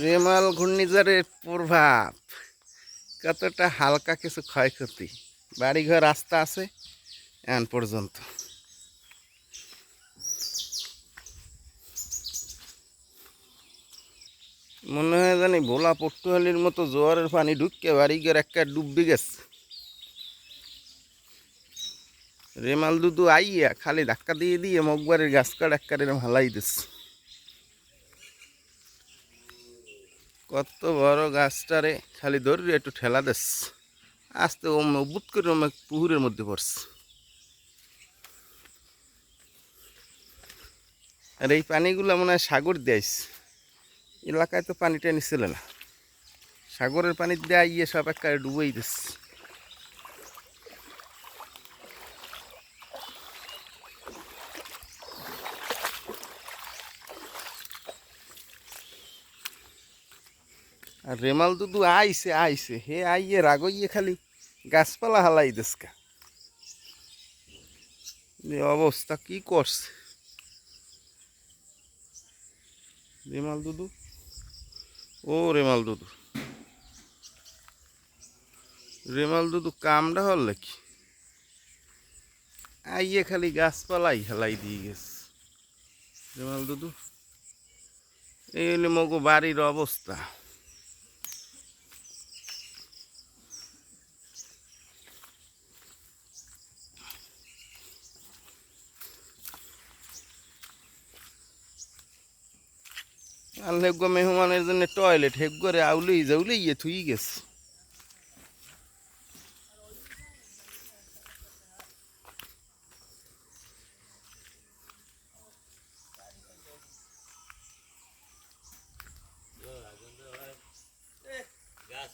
রেমাল ঘূর্ণিঝড়ের প্রভাব কতটা হালকা কিছু ক্ষয়ক্ষতি, বাড়িঘর রাস্তা আছে এখন পর্যন্ত। মনে হয় জানি ভোলা পটুয়ালির মতো জোয়ারের পানি ঢুকে বাড়িঘর একটা ডুববে গেছে। রেমাল দুদু আইয়া খালি ধাক্কা দিয়ে দিয়ে মগবাড়ির গাছ কাট একটা এরম হালাই দিচ্ছে। কত বড় গাছটারে খালি ধরে একটু ঠেলা দিচ্ছে, আস্তে বুত করে পুকুরের মধ্যে পড়ছে। আর এই পানিগুলো মনে হয় সাগর দিয়েছে, এলাকায় তো পানি টানি ছিল না, সাগরের পানি দেয়া ইয়ে সব একটা ডুবেই দিচ্ছে। আর রেমাল দুদু আইছে আইছে হে আইয়ে রাগইয়ে খালি গাছপালা হালাই দেশকা। অবস্থা কি করছে রেমাল দুদু, ও রেমাল দুদু, রেমাল দুদু কামড়া হল নাকি, আইয়ে খালি গাছপালাই হেলাই দিয়ে গেছে রেমাল দুদু। এই হলে মগো বাড়ির অবস্থা। আর হেগ্য মেহমানের জন্য টয়লেট হেগ্যরে আউলেই যাউলেই ইয়ে থুই গেছে। গাছ